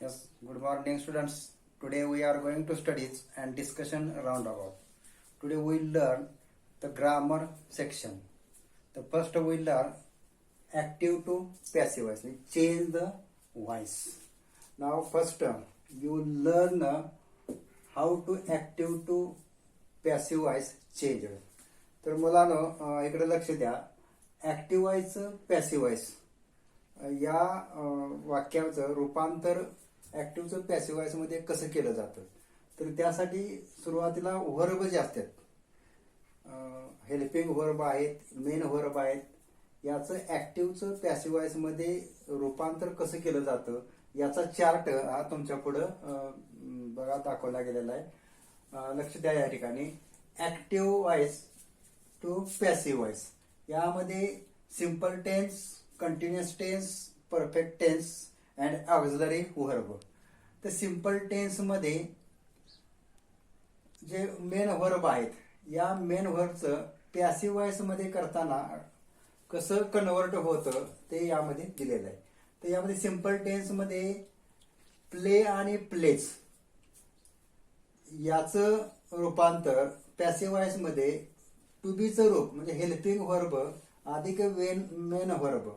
Yes, good morning students. Today we are going to studies and discussion roundabout. Today we learn the grammar section. The first we learn active to passive voice. Change the voice. Now first you learn how to active to passive voice change. तर मुलांनो इकडे लक्ष द्या. Active voice passive voice या वाक्याचं रूपांतर ऍक्टिव्हचं passive voice मध्ये कसं केलं जातं तर त्यासाठी सुरुवातीला व्हर्ब जे असतात हेल्पिंग व्हर्ब आहेत, मेन व्हर्ब आहेत, याचं ऍक्टिव्हचं पॅसिव्ह व्हॉइस मध्ये रूपांतर कसं केलं जातं याचा चार्ट हा तुमच्या पुढं बघा दाखवला गेलेला आहे. लक्ष द्या या ठिकाणी. Active voice to passive voice यामध्ये simple tense, continuous tense, perfect tense and auxiliary verb. तर सिंपल टेन्स मध्ये जे मेन व्हर्ब आहेत या मेन व्हर्बचं पॅसिव्ह व्हॉइस मध्ये करताना कसं कन्वर्ट होतं ते यामध्ये दिलेलं आहे. तर यामध्ये सिंपल टेन्स मध्ये प्ले आणि प्लेज याचं रूपांतर पॅसिव्ह व्हॉइस मध्ये टू बीचं रूप म्हणजे हेल्पिंग व्हर्ब अधिक मेन व्हर्ब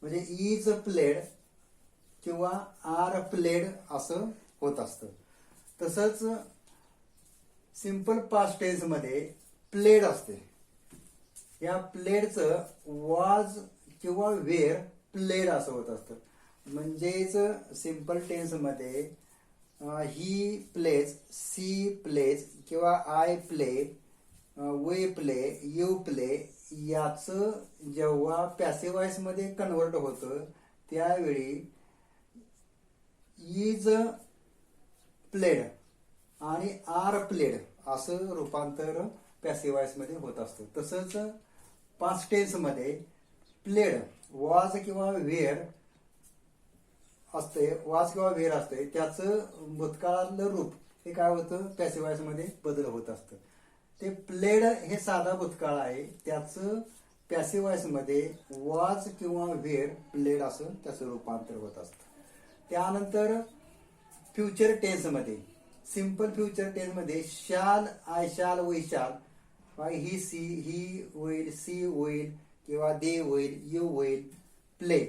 म्हणजे इज प्लेड किंवा आर प्लेड असं होत असतं. तसंच सिंपल पास्ट टेन्स मध्ये प्लेड असते. या प्लेडचं वॉज किंवा वेअर प्लेड असं होत असतं. म्हणजेच सिंपल टेन्स मध्ये ही प्लेज, सी प्लेज किंवा I play, we play, you play याचं जेव्हा पॅसिव्ह व्हॉइस मध्ये कन्वर्ट होतं त्यावेळी इज प्लेड आणि आर प्लेड असं रूपांतर पॅसिव्ह व्हॉइस मध्ये होत असतं. तसंच पास्ट टेन्स मध्ये प्लेड वॉज किंवा वेअर असते, वॉज किंवा वेअर असते, त्याचं भूतकाळातलं रूप हे काय होतं पॅसिव्ह व्हॉइस मध्ये बदल होत असतं. ते प्लेड हे साधा भूतकाळ आहे, त्याचं पॅसिव्ह व्हॉइस मध्ये वॉज किंवा वेअर प्लेड असं त्याचं रूपांतर होत असतं. त्यानंतर फ्युचर टेन्स मध्ये सिंपल फ्युचर टेन्स मध्ये शाल, आय शाल, वी शाल, ही सी, ही होईल, सी होईल किंवा दे होईल, यू होईल, प्ले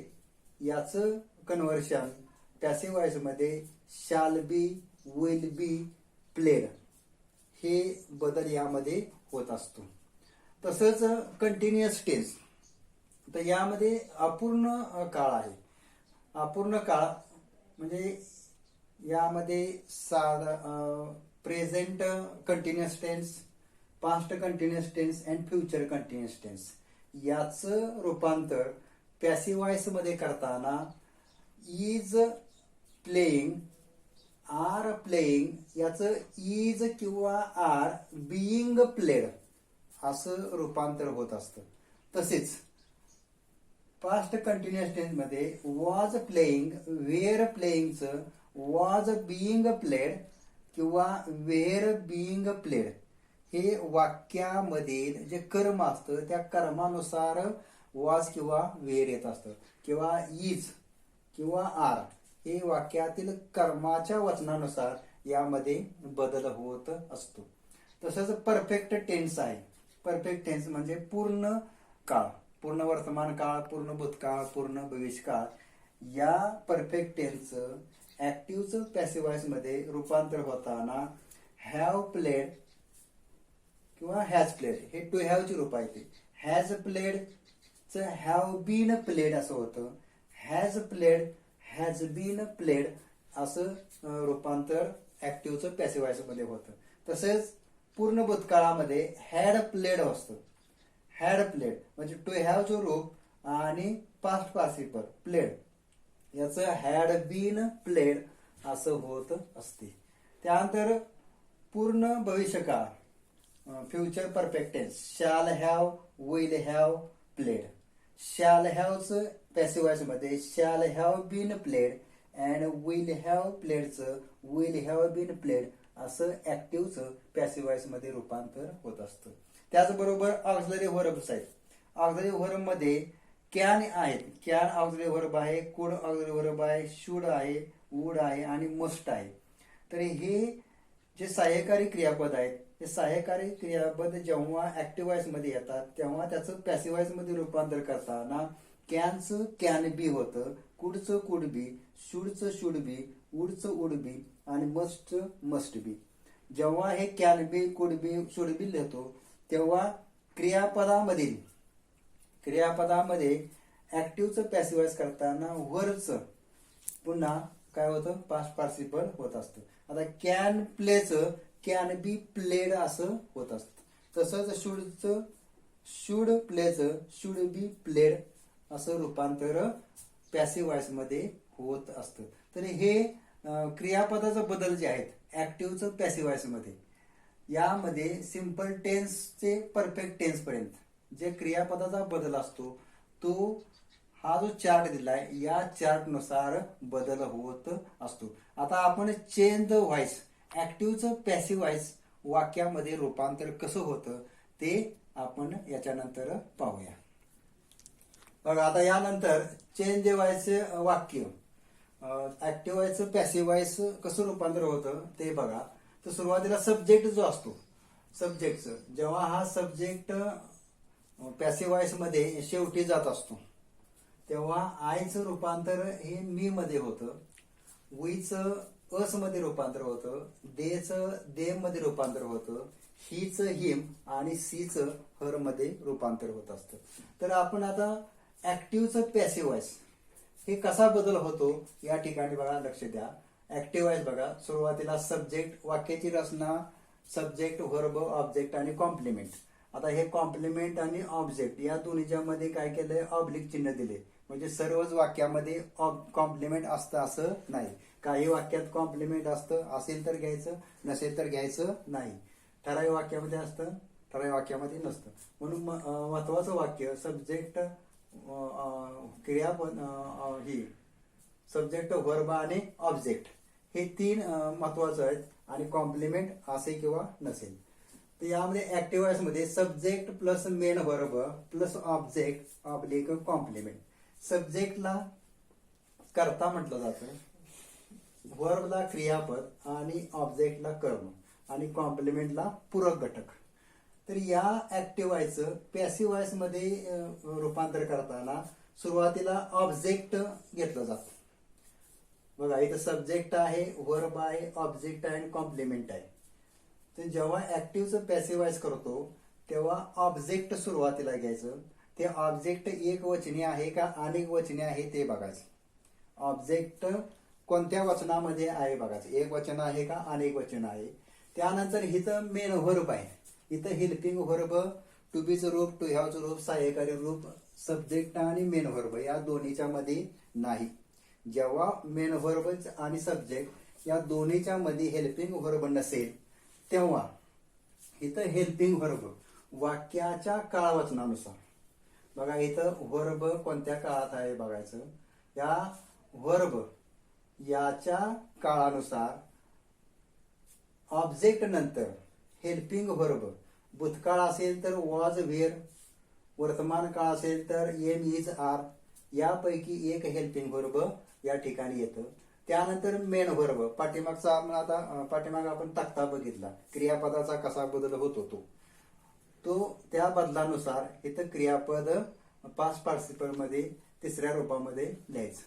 याचं कन्व्हर्शन पॅसिव्ह व्हॉइस मध्ये shall be, will be, played हे बदल यामध्ये होत असतो. तसंच कंटिन्युअस टेन्स तर यामध्ये अपूर्ण काळ आहे. अपूर्ण काळ म्हणजे यामध्ये present continuous tense, past continuous tense and future continuous tense याचं रूपांतर पॅसिव्ह व्हॉइस मध्ये करताना इज प्लेइंग, आर प्लेइंग याचं इज किंवा आर बिईंग प्लेड असं रूपांतर होत असतं. तसेच पास्ट कंटिन्युअस टेन्स मध्ये वॉज प्लेइंग, वेअर प्लेइंगचं वॉज बिईंग प्लेड किंवा वेअर बिईंग प्लेड हे वाक्यामधील जे कर्म असतं त्या कर्मानुसार वॉज किंवा वेअर येत असतं किंवा इज किंवा आर हे वाक्यातील कर्माच्या वचनानुसार यामध्ये बदल होत असतो. तसंच परफेक्ट टेन्स आहे. परफेक्ट टेन्स म्हणजे पूर्ण काळ, पूर्ण वर्तमान काळ, पूर्ण भूतकाळ, पूर्ण भविष्यकाळ या परफेक्ट टेन्सचं ऍक्टिव्हचं पॅसिव्ह व्हॉइस मध्ये रूपांतर होताना हॅव प्लेड किंवा हॅज प्लेड हे टू हॅवची रूप आहे. ते हॅज प्लेडचं हॅव बीन प्लेड असं होतं. Has played, has been played असं रूपांतर ऍक्टिव्हचं पॅसिव्ह व्हॉइस मध्ये होतं. तसेच पूर्ण भूतकाळामध्ये हॅड प्लेड असतं. हॅड प्लेड म्हणजे टू हॅवचं रूप आणि पास्ट पार्टिसिपल प्लेड याचं हॅड बीन प्लेड असं होत असते. त्यानंतर पूर्ण भविष्यकाळ future perfect tense shall have, will have played. Shall हॅवचं पॅसिव्ह व्हॉइस मध्ये shall have been played and will have प्लेडचं विल हॅव बीन प्लेड असं ऍक्टिव्हचं पॅसिव्ह व्हॉइस मध्ये रूपांतर होत असतं. त्याचबरोबर ऑक्झिलरी व्हर्ब्स आहेत. ऑक्झिलरी व्हर्ब मध्ये कॅन आहेत. कॅन ऑक्झिलरी व्हर्ब आहे, कुड ऑक्झिलरी व्हर्ब आहे, शुड आहे, वुड आहे आणि मस्ट आहे. तर हे जे सहाय्यकारी क्रियापद आहेत, हे सहाय्यकारी क्रियापद जेव्हा ऍक्टिव्ह वॉइस मध्ये येतात तेव्हा त्याचं पॅसिव्ह वॉइस मध्ये रूपांतर करताना कॅनचं कॅन बी होतं, कुडचं could be, शुडचं should be, वुडचं would be आणि मस्टचं मस्ट बी. जेव्हा हे can be, could be, should be लिहितो तेव्हा क्रियापदामध्ये ऍक्टिव्हचं पॅसिव्ह वॉइस करताना वरचं पुन्हा काय होतं, पास्ट पार्टिसिपल होत असतं. आता कॅन प्लेचं कॅन बी प्लेड असं होत असतं. तसंच शुड प्लेचं शुड बी प्लेड असं रूपांतर पॅसिव्ह वॉइस मध्ये होत असतं. तर हे क्रियापदाचा बदल जे आहेत ऍक्टिव्हचं पॅसिव्ह वॉइस मध्ये, यामध्ये सिंपल टेन्सचे परफेक्ट टेन्स पर्यंत जे क्रियापदाचा बदल असतो तो हा जो चार्ट दिलाय या चार्ट नुसार बदल होत असतो. आता आपण चेंज द व्हॉइस, ऍक्टिव्हचं पॅसिव्ह वॉइस वाक्यामध्ये रूपांतर कसं होतं ते आपण याच्यानंतर पाहूया. बघा आता यानंतर चेंज द व्हॉइस वाक्य ऍक्टिव्ह व्हॉइसचं पॅसिव्ह व्हॉइस कसं रूपांतर होतं ते बघा. तर सुरुवातीला सब्जेक्ट जो असतो, सब्जेक्टचं जेव्हा हा सब्जेक्ट पॅसिव्ह व्हॉइस मध्ये शेवटी जात असतो तेव्हा आयचं रूपांतर हे मी मध्ये होतं, वीचं अस मध्ये रूपांतर होतं, देचं देम मध्ये रूपांतर होतं, हीचं हिम आणि सीचं हर मध्ये रूपांतर होत असतं. तर आपण आता ऍक्टिव्हचं पॅसिव्ह व्हॉइस हे कसा बदल होतो या ठिकाणी बघा, लक्ष द्या. ऍक्टिव्ह व्हॉइस बघा, सुरुवातीला सब्जेक्ट, वाक्याची रचना सब्जेक्ट, व्हर्ब, ऑब्जेक्ट आणि कॉम्प्लिमेंट. आता हे कॉम्प्लिमेंट आणि ऑब्जेक्ट या दोन्हीच्या मध्ये काय केलंय, ऑब्लिक चिन्ह दिले. म्हणजे सर्वच वाक्यामध्ये कॉम्प्लिमेंट असतं असं नाही. काही वाक्यात कॉम्प्लिमेंट असतं, असेल तर घ्यायचं, नसेल तर घ्यायचं नाही. ठराविक वाक्यामध्ये असतं, ठराविक वाक्यामध्ये नसतं. म्हणून महत्वाचं वाक्य सब्जेक्ट, क्रियापद, ही सब्जेक्ट, व्हर्ब आणि ऑब्जेक्ट हे तीन महत्वाचं आहेत आणि कॉम्प्लिमेंट असे किंवा नसेल. तर यामध्ये ऍक्टिव्ह व्हॉइस मध्ये subject plus main verb plus object oblique complement. सब्जेक्टला कर्ता म्हटलं जातं, व्हर्बला क्रियापद आणि ऑब्जेक्टला कर्म आणि कॉम्प्लिमेंटला पूरक घटक. तर या ऍक्टिव्ह व्हॉइसचं पॅसिव्ह व्हॉइस मध्ये रूपांतर करताना सुरुवातीला ऑब्जेक्ट घेतलं जातं. बघा इथं सब्जेक्ट आहे, व्हर्ब आहे, ऑब्जेक्ट आहे आणि कॉम्प्लिमेंट आहे. तर जेव्हा ऍक्टिव्हचं पॅसिव्ह व्हॉइस करतो तेव्हा ऑब्जेक्ट सुरुवातीला घ्यायचं. ते ऑब्जेक्ट एक वचनी आहे का अनेक वचनी आहे ते बघायचं. ऑब्जेक्ट कोणत्या वचनामध्ये आहे बघायचं, एक वचन आहे का अनेक वचन आहे. त्यानंतर इथं मेन व्हर्ब आहे, इथं हेल्पिंग व्हर्ब, टू बीचं रूप, टू हॅवचं रूप, सहाय्यकारी रूप, सब्जेक्ट आणि मेन व्हर्ब या दोन्हीच्या मध्ये नाही. जेव्हा मेन व्हर्ब आणि सब्जेक्ट या दोन्हीच्या मध्ये हेल्पिंग व्हर्ब नसेल तेव्हा इथं हेल्पिंग व्हर्ब वाक्याच्या काळवचनानुसार, बघा इथं व्हर्ब कोणत्या काळात आहे बघायचं. या व्हर्ब याच्या काळानुसार ऑब्जेक्ट नंतर हेल्पिंग व्हर्ब, भूतकाळ असेल तर वॉज वेअर, वर्तमान काळ असेल तर एम इज आर यापैकी एक हेल्पिंग व्हर्ब या ठिकाणी येतं. त्यानंतर मेन व्हर्ब, पाठीमागचा पाठीमाग आपण तक्ता बघितला क्रियापदाचा कसा बदल होतो तो त्या बदलानुसार इथं क्रियापद पास्ट पार्टिसिपल मध्ये तिसऱ्या रूपामध्ये लिहायचं.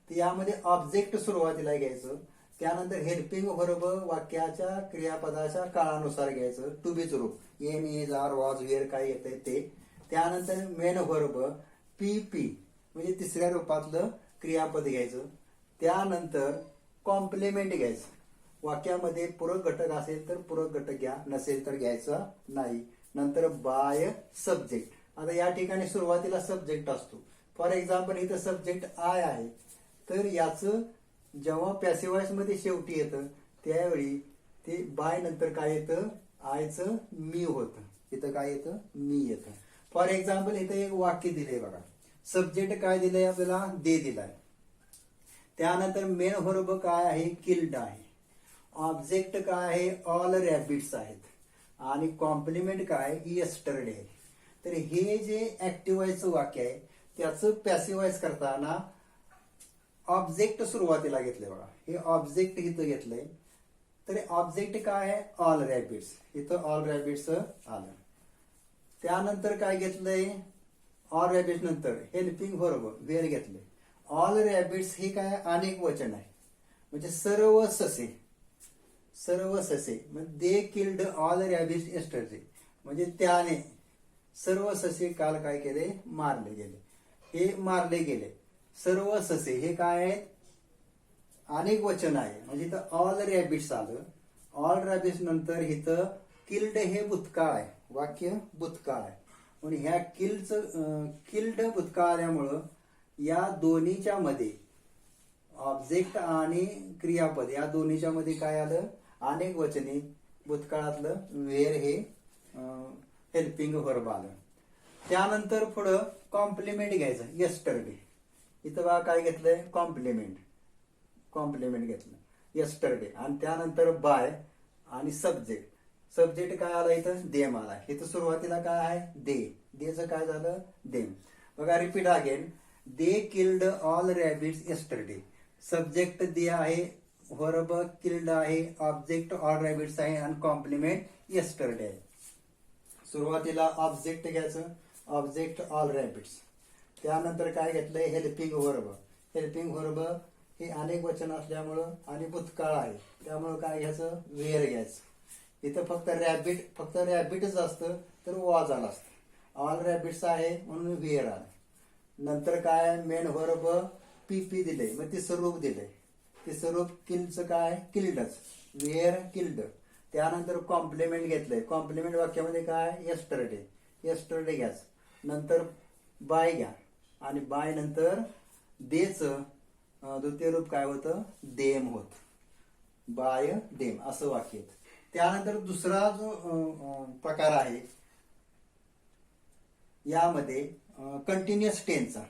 तर यामध्ये ऑब्जेक्ट सुरुवातीला घ्यायचं, त्यानंतर हेल्पिंग व्हर्ब वाक्याच्या क्रियापदाच्या काळानुसार घ्यायचं, टू बीच रूप am is are was were काय येतंय ते. त्यानंतर मेन व्हर्ब पी पी म्हणजे तिसऱ्या रूपातलं क्रियापद घ्यायचं. त्यानंतर कॉम्प्लिमेंट घ्यायचं, वाक्यामध्ये पूरक घटक असेल तर पूरक घटक घ्या, नसेल तर घ्यायचा नाही. नंतर बाय सब्जेक्ट. आता या ठिकाणी सुरुवातीला सब्जेक्ट असतो. फॉर एक्झाम्पल इथं सब्जेक्ट आय आहे, तर याचं जेव्हा पॅसिव्ह व्हॉइस मध्ये शेवटी येतं त्यावेळी ते बाय नंतर काय येतं, आयचं मी होतं, इथं काय येतं, मी येतं. फॉर एक्झाम्पल इथं एक वाक्य दिलंय बघा, सब्जेक्ट काय दिलंय आपल्याला, दे दिलाय. त्यानंतर मेन व्हर्ब काय आहे, किल्ड आहे. ऑब्जेक्ट काय आहे, ऑल रॅबिट्स आहेत. आणि कॉम्प्लिमेंट काय, यस्टरडे आहे. तर हे जे ऍक्टिव्ह व्हॉइसचं वाक्य आहे त्याचं पॅसिवाइज करताना ऑब्जेक्ट सुरुवातीला घेतलंय बघा. हे ऑब्जेक्ट इथं घेतलंय. तर ऑब्जेक्ट काय आहे? All rabbit's. इथं ऑल रॅबिट्स आलं. त्यानंतर काय घेतलंय? ऑल रॅबिट्स नंतर हेल्पिंग व्हर्ब वेर घेतले. ऑल रॅबिट्स हे काय? अनेक वचन आहे, म्हणजे सर्व ससे. सर्व ससे म्हणजे दे किल्ड ऑल रॅबिट्स येस्टरडे, म्हणजे त्याने सर्व ससे काल काय केले? मारले गेले. हे मारले गेले सर्व ससे हे काय आहेत? अनेक वचन आहे, म्हणजे इथं ऑल रॅबिट्स आलं. ऑल रॅबिट्स नंतर इथं किल्ड हे भूतकाळ आहे, वाक्य भूतकाळ आहे. म्हणून ह्या किल्ड भूतकाळ आल्यामुळं या दोन्हीच्या मध्ये ऑब्जेक्ट आणि क्रियापद या दोन्हीच्या मध्ये काय आलं? अनेक वचने भूतकाळातलं वेर हे हेल्पिंग व्हर्ब आलं. त्यानंतर पुढं कॉम्प्लिमेंट घ्यायचं. येस्टरडे इथं बघा काय घेतलंय? कॉम्प्लिमेंट. कॉम्प्लिमेंट घेतलं येस्टरडे. आणि त्यानंतर बाय आणि सब्जेक्ट. सब्जेक्ट काय आला इथं? देम आला. इथं सुरुवातीला काय आहे? दे. देचं काय झालं? देम. बघा repeat again. They killed all rabbits yesterday. Subject they आहे, व्हर्ब किल्ड आहे, ऑब्जेक्ट ऑल रॅबिट्स आहे आणि कॉम्प्लिमेंट येस्टरडे आहे. सुरुवातीला ऑब्जेक्ट घ्यायचं, ऑब्जेक्ट ऑल रॅबिट्स. त्यानंतर काय घेतलंय? Helping verb. हेल्पिंग व्हर्ब हे अनेक वचन असल्यामुळं आणि भूतकाळ आहे त्यामुळं काय घ्यायचं? वेर घ्यायचं. इथं फक्त रॅबिटच असतं तर वॉज आला असतं. ऑल रॅबिट्स आहे म्हणून वेर आलं. नंतर काय? मेन व्हर्ब पीपी दिले, मग तिसरं रूप दिले. तिसरं रूप किल्डचं काय? किल्डच. Were killed. त्यानंतर कॉम्प्लिमेंट घेतलंय. कॉम्प्लिमेंट वाक्यामध्ये काय? येस्टरडे. येस्टरडे घ्यायचं. नंतर बाय घ्या आणि बाय नंतर देचं द्वितीय रूप काय होतं? देम होत. बाय देम असं वाक्य येतं. त्यानंतर दुसरा जो प्रकार आहे यामध्ये कंटिन्युअस टेन्सचा.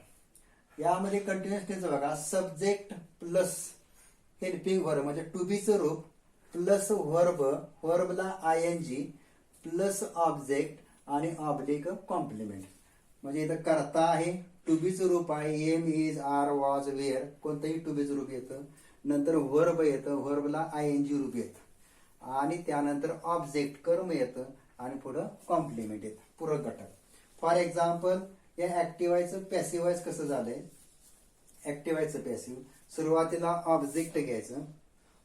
यामध्ये कंटिन्युअस टेन्स बघा. सब्जेक्ट प्लस हेल्पिंग व्हर्ब म्हणजे टू बीचं रूप प्लस व्हर्बला आयएनजी प्लस ऑब्जेक्ट आणि ऑब्लिक कॉम्प्लिमेंट. म्हणजे इथं करता आहे, टू बीचं रूप आहे, am is are was were कोणतंही टू बीचं रूप येतं. नंतर व्हर्ब येतं, व्हर्बला आयएनजी रूप येतं आणि त्यानंतर ऑब्जेक्ट कर्म येतं आणि पुढं कॉम्प्लिमेंट येतं, पूरक घटक. फॉर एक्झाम्पल या ऍक्टिव्हायचं पॅसिव्हाइज कसं झालंय? ऍक्टिव्हायचं पॅसिव्ह सुरुवातीला ऑब्जेक्ट घ्यायचं,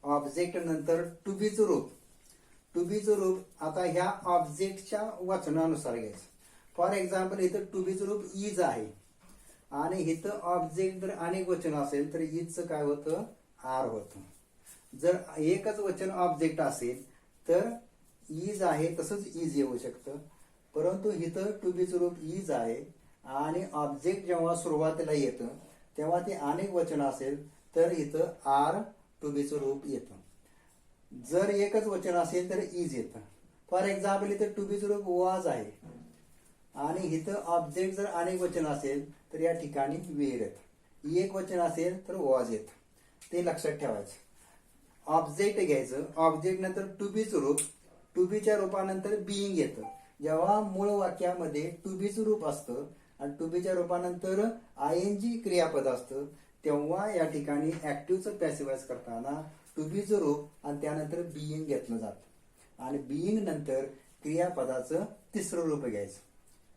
ऑब्जेक्ट नंतर टू बीचं रूप. टू बीचं रूप आता ह्या ऑब्जेक्टच्या वचनानुसार घ्यायचं. फॉर एक्झाम्पल इथं टू बीचं रूप इज आहे आणि इथं ऑब्जेक्ट जर अनेक वचन असेल तर इजचं काय होतं? आर होतं. जर एकच वचन ऑब्जेक्ट असेल तर इज आहे तसंच इज येऊ शकतं. परंतु इथं टू बीचं रूप इज आहे आणि ऑब्जेक्ट जेव्हा सुरुवातीला येतं तेव्हा ते अनेक वचन असेल तर इथं आर टू बीचं रूप येतं. जर एकच वचन असेल तर इज येतं. फॉर एक्झाम्पल इथं टू बीचं रूप वॉज आहे आणि इथं ऑब्जेक्ट जर अनेक वचन असेल तर या ठिकाणी वेर येतं. एक वचन असेल तर वॉज येतं, ते लक्षात ठेवायचं. ऑब्जेक्ट घ्यायचं, ऑब्जेक्ट नंतर टू बीचं रूप, टू बीच्या रूपानंतर बिईंग येतं. जेव्हा मूळ वाक्यामध्ये टू बीचं रूप असतं आणि टू बीच्या रूपानंतर आयएनजी क्रियापद असतं तेव्हा या ठिकाणी ऍक्टिव्हचं पॅसिव्हाइज करताना टू बीचं रूप आणि त्यानंतर बिईंग घेतलं जातं आणि बिईंग नंतर क्रियापदाचं तिसरं रूप घ्यायचं.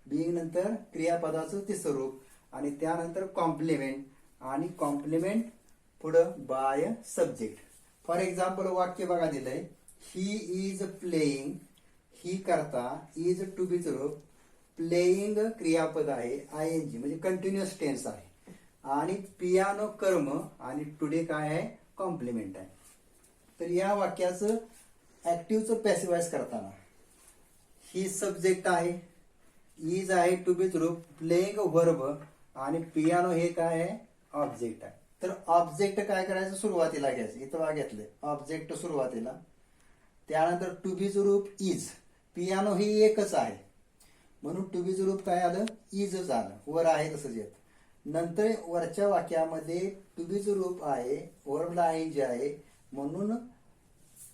बिईंग नंतर क्रियापदाचं तिसरं रूप आणि त्यानंतर कॉम्प्लिमेंट आणि कॉम्प्लिमेंट पुढं बाय सब्जेक्ट. फॉर एक्झाम्पल वाक्य बघा दिलंय. ही इज प्लेइंग, ही करता, इज टू बीचं रूप, प्लेइंग क्रियापद आहे आयएनजी म्हणजे कंटिन्युअस टेन्स आहे आणि पियानो कर्म आणि टुडे काय आहे? कॉम्प्लिमेंट आहे. तर या वाक्याचं ऍक्टिव्हचं पॅसिव्हाइज करताना ही सब्जेक्ट आहे, इज आहे टू बीचं रूप, प्लेइंग व्हर्ब आणि पियानो हे काय आहे? ऑब्जेक्ट आहे. तर ऑब्जेक्ट काय करायचं? सुरुवातीला घ्यायचं. इथं घेतलंय ऑब्जेक्ट सुरुवातीला. त्यानंतर टू बीचं रूप इज, पियानो ही एकच आहे म्हणून टू बीचं रूप काय आलं? इजच आलं, वर आहे तसंच येत. नंतर वरच्या वाक्यामध्ये टू बीचं रूप आहे, व्हर्बला आयएनजी आहे म्हणून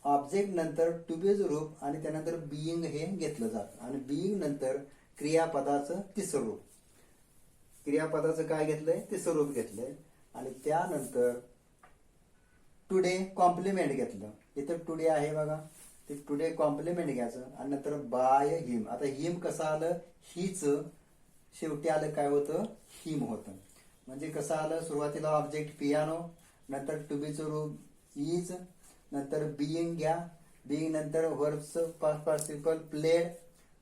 ऑब्जेक्ट नंतर टू बीचं रूप आणि त्यानंतर बिईंग हे घेतलं जातं आणि बिईंग नंतर क्रियापदाचं तिसरं रूप. क्रियापदाचं काय घेतलंय ते स्वरूप घेतलंय आणि त्यानंतर टुडे कॉम्प्लिमेंट घेतलं. इथं टुडे आहे बघा, ते टुडे कॉम्प्लिमेंट घ्यायचं आणि नंतर बाय हिम. आता हिम कसं आलं, हीच शेवटी आलं काय होतं, हिम होतं. म्हणजे कसं आलं, सुरुवातीला ऑब्जेक्ट पियानो, नंतर टू बीचं रूप इज, नंतर बिईंग घ्या, बिईंग नंतर व्हर्बचं पास्ट पार्टिसिपल प्लेड,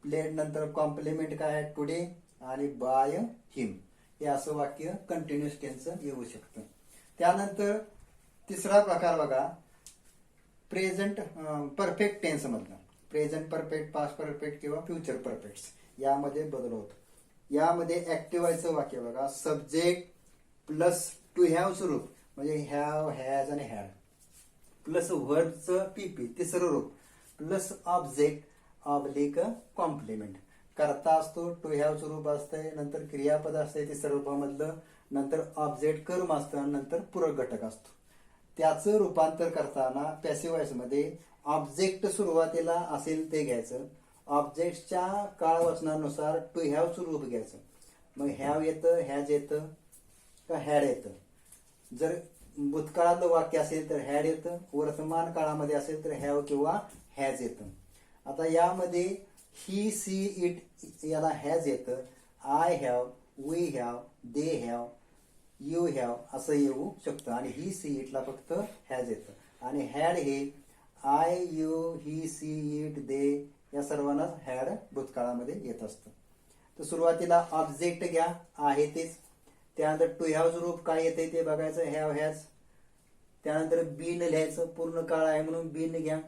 प्लेड नंतर कॉम्प्लिमेंट काय आहे टुडे आणि बाय हिम. हे असं वाक्य कंटिन्युअस टेन्सचं येऊ शकतं. त्यानंतर तिसरा प्रकार बघा, प्रेझेंट परफेक्ट टेन्स मधला. प्रेझेंट परफेक्ट, पास्ट परफेक्ट किंवा फ्युचर परफेक्ट यामध्ये बदल होतो. यामध्ये ऍक्टिव्हायचं वाक्य बघा, सब्जेक्ट प्लस टू हॅव स्वरूप म्हणजे हॅव, हॅज आणि हॅड, प्लस व्हर्बचं पीपी तिसरं रूप, प्लस ऑब्जेक्ट ऑब्लिक कॉम्प्लिमेंट. करता असतो, टू हॅव स्वरूप असतंय, नंतर क्रियापद असतंय तिसऱ्या रूपामधलं, नंतर ऑब्जेक्ट कर्म असतं आणि नंतर पूरक घटक असतो. त्याचं रूपांतर करताना पॅसिव्ह वॉइस मध्ये ऑब्जेक्ट सुरुवातीला असेल ते घ्यायचं, ऑब्जेक्टच्या काळवचनानुसार टू हॅव स्वरूप घ्यायचं. मग हॅव येतं, हॅज येतं का हॅड येतं. जर भूतकाळातलं वाक्य असेल तर हॅड येतं, वर्तमान काळामध्ये असेल तर हॅव किंवा हॅज येतं. आता यामध्ये ही, सी, इट याला हॅज येतं, I have, we have, they have, you have असं येऊ शकतं आणि ही, सी, इटला फक्त हॅज येतं. आणि हॅड हे I, you, he, she, it, they या सर्वांनाच हॅड भूतकाळामध्ये येत असतं. तर सुरुवातीला ऑब्जेक्ट घ्या, आहे तेच. त्यानंतर टू हॅव रूप काय येते ते बघायचं, हॅव, हॅज. त्यानंतर बीन लिहायचं, पूर्ण काळ आहे म्हणून बीन घ्या.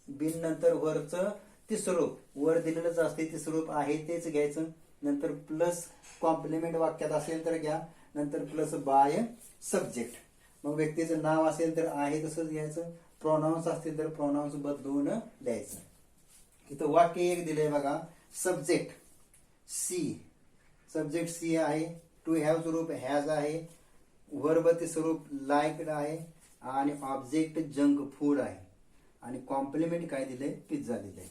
बीन नंतर वरचं तिसरं रूप, वर दिलेलंच असते तिसरं रूप आहे तेच घ्यायचं. नंतर प्लस कॉम्प्लिमेंट वाक्यात असेल तर घ्या, नंतर प्लस बाय सब्जेक्ट. मग व्यक्तीचं नाव असेल तर आहे तसंच घ्यायचं, प्रोनाउन्स असतील तर प्रोनाउन्स बदलून द्यायचं. इथं वाक्य एक दिलंय बघा, सब्जेक्ट सी, सब्जेक्ट सी आहे, टू हॅव स्वरूप हॅज आहे, वर्ब ते स्वरूप लाईक आहे आणि ऑब्जेक्ट जंक फूड आहे आणि कॉम्प्लिमेंट काय दिलंय, पिझ्झा दिलंय.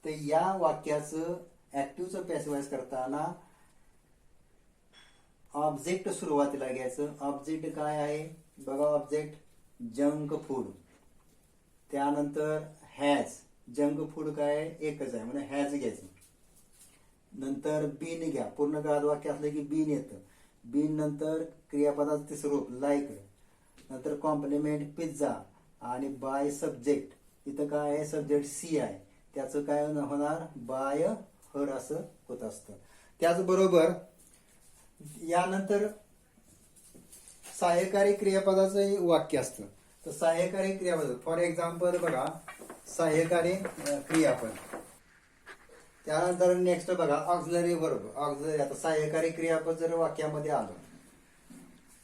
तर या वाक्याचं ऍक्टिव्हचं पॅसिव्हाइज करताना ऑब्जेक्ट सुरुवातीला घ्यायचं. ऑब्जेक्ट काय आहे बघा, ऑब्जेक्ट जंक फूड. त्यानंतर हॅज, जंक फूड काय एकच आहे म्हणजे हॅज घ्यायचं. नंतर बीन घ्या, पूर्ण काळात वाक्य असलं की बीन येतं. बीन नंतर क्रियापदाचं तिसरं रूप लाईक, नंतर कॉम्प्लिमेंट पिझ्झा आणि बाय सब्जेक्ट. इथं काय आहे, सब्जेक्ट सी आहे, त्याचं काय होणार बाय हर असं होत असतं. त्याचबरोबर यानंतर सहाय्यकारी क्रियापदाचं वाक्य असतं. तर सहाय्यकारी क्रियापद फॉर एक्झाम्पल बघा, सहाय्यकारी क्रियापद. त्यानंतर नेक्स्ट बघा ऑक्झिलरी वर्ब. ऑक्झिलरी, आता सहाय्यकारी क्रियापद जर वाक्यामध्ये आलं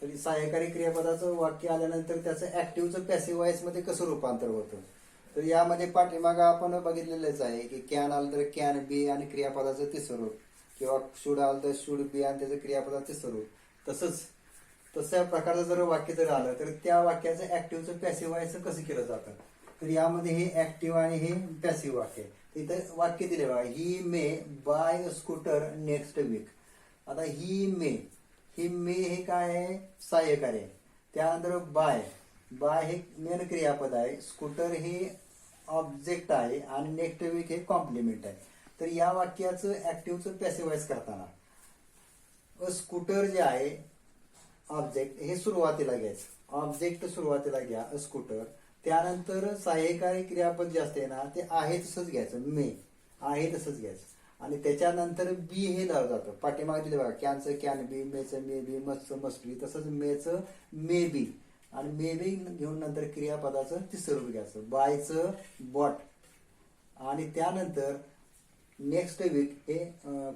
तरी सहाय्यकारी क्रियापदाचं वाक्य आल्यानंतर त्याचं ऍक्टिव्हचं पॅसिव्ह वॉइस मध्ये कसं रूपांतर होतं. तर यामध्ये पाठीमागं आपण बघितलेलंच आहे की कॅन आलं तर कॅन बी आणि क्रियापदाचं तिसरं रूप, किंवा शुड आलं तर शुड बी आणि त्याचं क्रियापदाचं तिसरं रूप. तशा प्रकारचं जर वाक्य जर आलं तर त्या वाक्याचं ऍक्टिव्हचं पॅसिव्ह वॉइस कसं केलं जातं. तर यामध्ये हे ऍक्टिव्ह आणि हे पॅसिव्ह वाक्य. इथं वाक्य दिले बघा, ही मे बाय स्कूटर नेक्स्ट वीक. आता ही मे हे काय आहे, सहाय्यकारी आहे. त्यानंतर बाय हे मेन क्रियापद आहे, स्कूटर हे ऑब्जेक्ट आहे आणि नेक्स्ट वीक हे कॉम्प्लिमेंट आहे. तर या वाक्याचं ऍक्टिव्हचं पॅसिव्हाइज करताना स्कूटर जे आहे ऑब्जेक्ट हे सुरुवातीला घ्यायचं, ऑब्जेक्ट सुरुवातीला घ्या स्कूटर. त्यानंतर सहाय्यकारी क्रियापद जे असते ना ते आहे तसंच घ्यायचं, मे आहे तसंच घ्यायचं आणि त्याच्यानंतर बी हे लावलं जातं. पाठीमागे दिलं बघा, कॅनचं can be, मेचं may be, मस्टचं must be, तसंच मेचं मे बी आणि मे बी घेऊन नंतर क्रियापदाचं तिसरं रूप घ्यायचं, बायचं बॉट आणि त्यानंतर नेक्स्ट वीक हे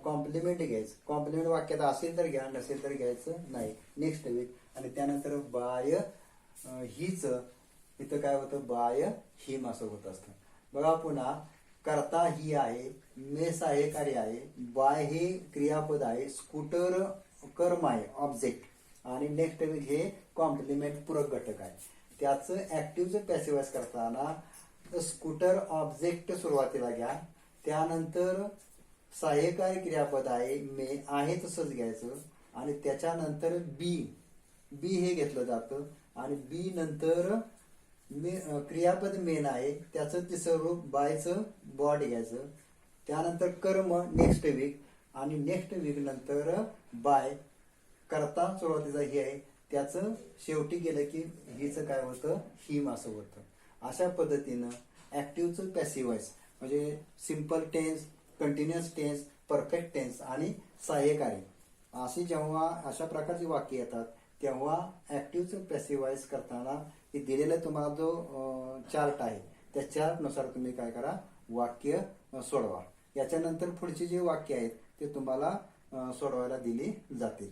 कॉम्प्लिमेंट घ्यायचं. कॉम्प्लिमेंट वाक्यात असेल तर घ्या, नसेल तर घ्यायचं नाही, नेक्स्ट वीक. आणि त्यानंतर बाय हीच, इथं काय होतं बाय हिम असं होत असतं. बघा पुन्हा, करता ही आहे, मे सहाय्यकारी आहे, बाय हे क्रियापद आहे, स्कूटर कर्म आहे ऑब्जेक्ट आणि नेक्स्ट वीक हे कॉम्प्लिमेंट पूरक घटक आहे. त्याचं ऍक्टिव्हचं पॅसिव्हाइज करताना स्कूटर ऑब्जेक्ट सुरुवातीला घ्या, त्यानंतर सहाय्यकारी क्रियापद आहे मे आहे तसंच घ्यायचं आणि त्याच्यानंतर बी हे घेतलं जातं आणि बी नंतर क्रियापद मेन आहे त्याचं तिसरं रूप बायचं बॉड घ्यायचं. त्यानंतर कर्म नेक्स्ट वीक आणि नेक्स्ट वीक नंतर बाय करता सुरुवातीचा ही आहे त्याचं शेवटी गेलं की हिचं काय होतं हिम असं होतं. अशा पद्धतीनं ऍक्टिव्हचं पॅसिव्ह व्हॉइस म्हणजे simple tense, continuous tense, perfect tense आणि सहाय्यकारी अशी जेव्हा अशा प्रकारची वाक्य येतात तेव्हा ऍक्टिव्हचं पॅसिव्ह व्हॉइस करताना हे दिलेला तुम्हाला जो चार्ट आहे त्या चार्टनुसार तुम्ही काय करा वाक्य सोडवा. याच्यानंतर पुढची जी वाक्य आहेत ते तुम्हाला सोडवायला दिली जातील.